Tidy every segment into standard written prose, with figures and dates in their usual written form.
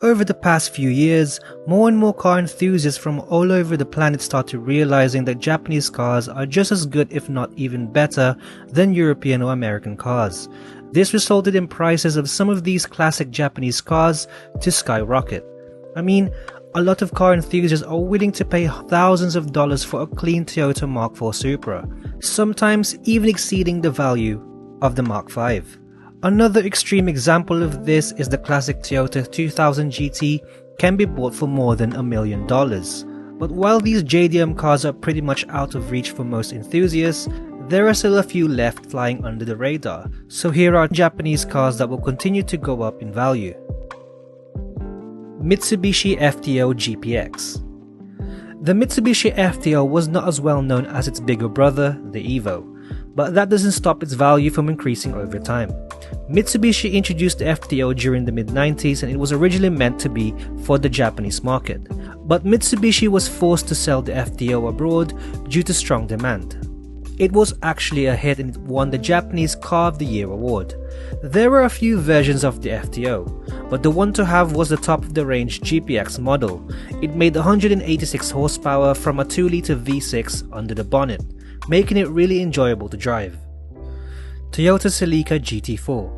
Over the past few years, more and more car enthusiasts from all over the planet started realizing that Japanese cars are just as good, if not even better, than European or American cars. This resulted in prices of some of these classic Japanese cars to skyrocket. I mean, a lot of car enthusiasts are willing to pay thousands of dollars for a clean Toyota Mark IV Supra, sometimes even exceeding the value of the Mark V. Another extreme example of this is the classic Toyota 2000 GT can be bought for more than $1 million. But while these JDM cars are pretty much out of reach for most enthusiasts, there are still a few left flying under the radar, so here are Japanese cars that will continue to go up in value. Mitsubishi FTO GPX. The Mitsubishi FTO was not as well known as its bigger brother, the Evo, but that doesn't stop its value from increasing over time. Mitsubishi introduced the FTO during the mid-90s and it was originally meant to be for the Japanese market, but Mitsubishi was forced to sell the FTO abroad due to strong demand. It was actually a hit and it won the Japanese Car of the Year award. There were a few versions of the FTO, but the one to have was the top-of-the-range GPX model. It made 186 horsepower from a 2-litre V6 under the bonnet, making it really enjoyable to drive. Toyota Celica GT4.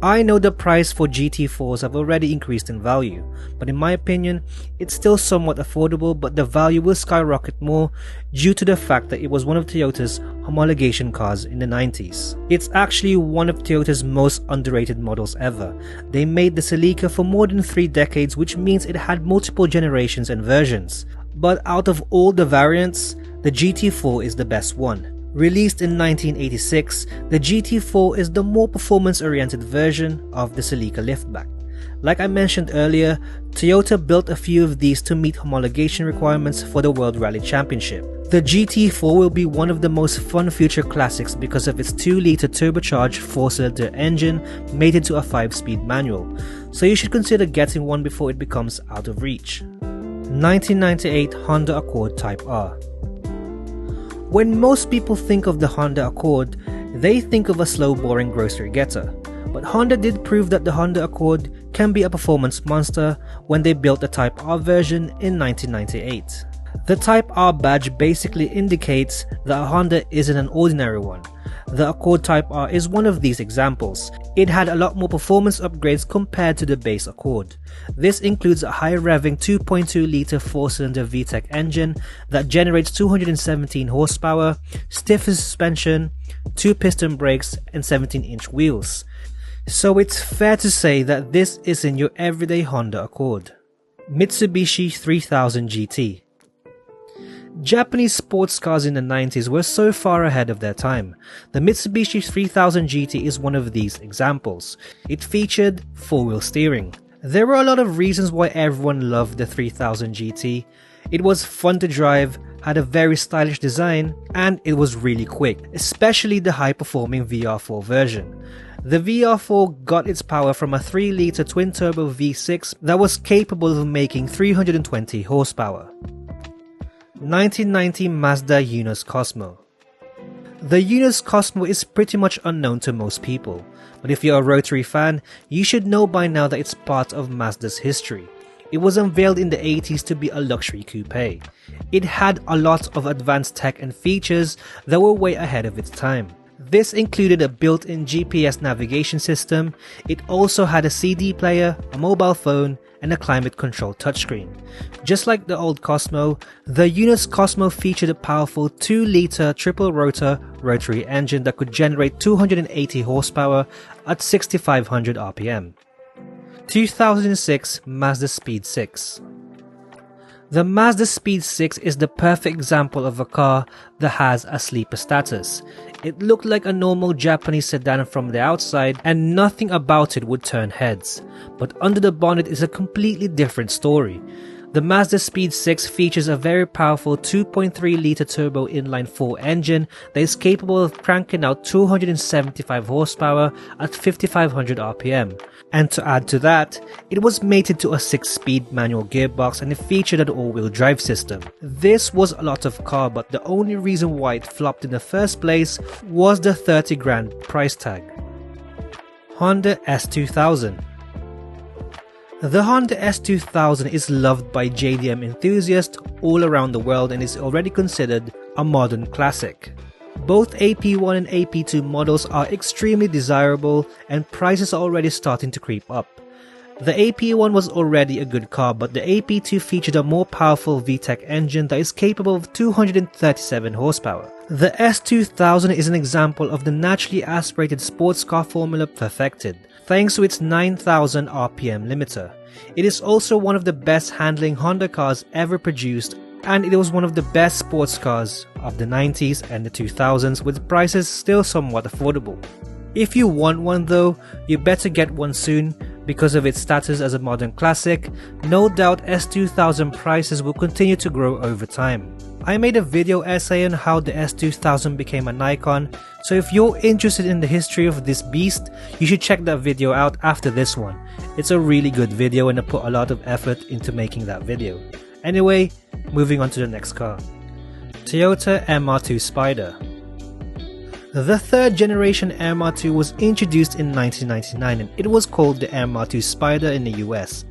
I know the price for GT4s have already increased in value, but in my opinion, it's still somewhat affordable, but the value will skyrocket more due to the fact that it was one of Toyota's homologation cars in the 90s. It's actually one of Toyota's most underrated models ever. They made the Celica for more than 3 decades, which means it had multiple generations and versions. But out of all the variants, the GT4 is the best one. Released in 1986, the GT4 is the more performance-oriented version of the Celica liftback. Like I mentioned earlier, Toyota built a few of these to meet homologation requirements for the World Rally Championship. The GT4 will be one of the most fun future classics because of its 2-litre turbocharged 4-cylinder engine mated to a 5-speed manual, so you should consider getting one before it becomes out of reach. 1998 Honda Accord Type R. When most people think of the Honda Accord, they think of a slow, boring grocery getter. But Honda did prove that the Honda Accord can be a performance monster when they built the Type R version in 1998. The Type R badge basically indicates that a Honda isn't an ordinary one. The Accord Type R is one of these examples. It had a lot more performance upgrades compared to the base Accord. This includes a high-revving 2.2-litre 4-cylinder VTEC engine that generates 217 horsepower, stiffer suspension, 2-piston brakes and 17-inch wheels. So it's fair to say that this isn't your everyday Honda Accord. Mitsubishi 3000 GT. Japanese sports cars in the 90s were so far ahead of their time. The Mitsubishi 3000 GT is one of these examples. It featured 4-wheel steering. There were a lot of reasons why everyone loved the 3000 GT. It was fun to drive, had a very stylish design, and it was really quick, especially the high-performing VR4 version. The VR4 got its power from a 3-litre twin-turbo V6 that was capable of making 320 horsepower. 1990 Mazda Eunos Cosmo. The Eunos Cosmo is pretty much unknown to most people, but if you're a rotary fan, you should know by now that it's part of Mazda's history. It was unveiled in the 80s to be a luxury coupe. It had a lot of advanced tech and features that were way ahead of its time. This included a built-in GPS navigation system. It also had a CD player, a mobile phone, and a climate-controlled touchscreen. Just like the old Cosmo, the Eunos Cosmo featured a powerful 2-litre triple-rotor rotary engine that could generate 280 horsepower at 6,500 RPM. 2006 Mazdaspeed 6. The Mazdaspeed 6 is the perfect example of a car that has a sleeper status. It looked like a normal Japanese sedan from the outside and nothing about it would turn heads. But under the bonnet is a completely different story. The Mazdaspeed 6 features a very powerful 2.3-litre turbo inline-4 engine that is capable of cranking out 275 horsepower at 5,500 RPM. And to add to that, it was mated to a 6-speed manual gearbox and it featured an all-wheel drive system. This was a lot of car, but the only reason why it flopped in the first place was the 30 grand price tag. Honda S2000. The Honda S2000 is loved by JDM enthusiasts all around the world and is already considered a modern classic. Both AP1 and AP2 models are extremely desirable and prices are already starting to creep up. The AP1 was already a good car, but the AP2 featured a more powerful VTEC engine that is capable of 237 horsepower. The S2000 is an example of the naturally aspirated sports car formula perfected, thanks to its 9000 RPM limiter. It is also one of the best handling Honda cars ever produced, and it was one of the best sports cars of the 90s and the 2000s, with prices still somewhat affordable. If you want one though, you better get one soon. Because of its status as a modern classic, no doubt S2000 prices will continue to grow over time. I made a video essay on how the S2000 became an icon, so if you're interested in the history of this beast, you should check that video out after this one. It's a really good video and I put a lot of effort into making that video. Anyway, moving on to the next car. Toyota MR2 Spyder. The third generation MR2 was introduced in 1999 and it was called the MR2 Spyder in the US.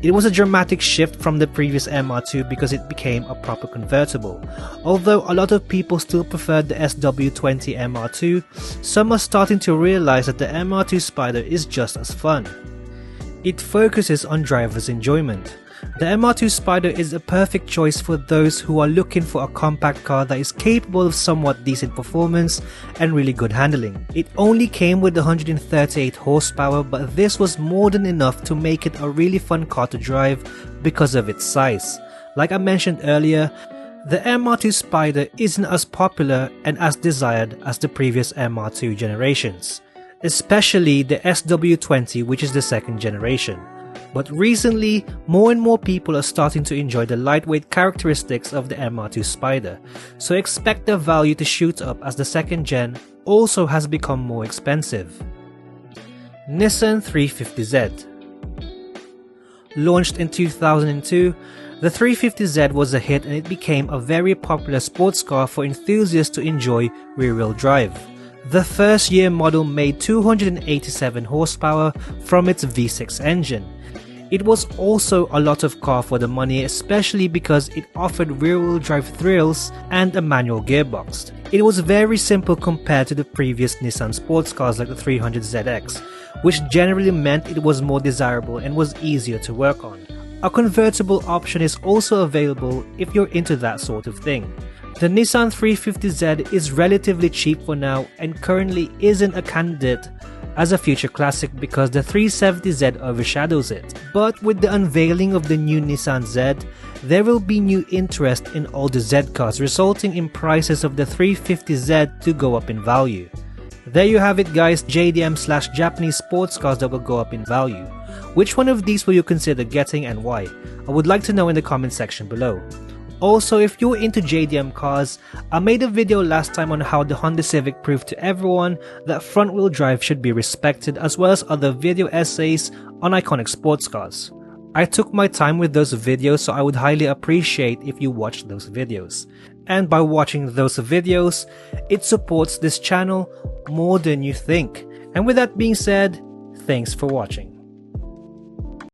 It was a dramatic shift from the previous MR2 because it became a proper convertible. Although a lot of people still preferred the SW20 MR2, some are starting to realize that the MR2 Spyder is just as fun. It focuses on driver's enjoyment. The MR2 Spyder is a perfect choice for those who are looking for a compact car that is capable of somewhat decent performance and really good handling. It only came with 138 horsepower, but this was more than enough to make it a really fun car to drive because of its size. Like I mentioned earlier, the MR2 Spyder isn't as popular and as desired as the previous MR2 generations, especially the SW20, which is the second generation. But recently, more and more people are starting to enjoy the lightweight characteristics of the MR2 Spyder, so expect the value to shoot up as the second gen also has become more expensive. Nissan 350Z. Launched in 2002, the 350Z was a hit and it became a very popular sports car for enthusiasts to enjoy rear-wheel drive. The first year model made 287 horsepower from its V6 engine. It was also a lot of car for the money, especially because it offered rear-wheel drive thrills and a manual gearbox. It was very simple compared to the previous Nissan sports cars like the 300ZX, which generally meant it was more desirable and was easier to work on. A convertible option is also available if you're into that sort of thing. The Nissan 350Z is relatively cheap for now and currently isn't a candidate as a future classic because the 370Z overshadows it. But with the unveiling of the new Nissan Z, there will be new interest in all the Z cars, resulting in prices of the 350Z to go up in value. There you have it guys, JDM/Japanese sports cars that will go up in value. Which one of these will you consider getting and why? I would like to know in the comment section below. Also, if you're into JDM cars, I made a video last time on how the Honda Civic proved to everyone that front-wheel drive should be respected, as well as other video essays on iconic sports cars. I took my time with those videos, so I would highly appreciate if you watched those videos. And by watching those videos, it supports this channel more than you think. And with that being said, thanks for watching.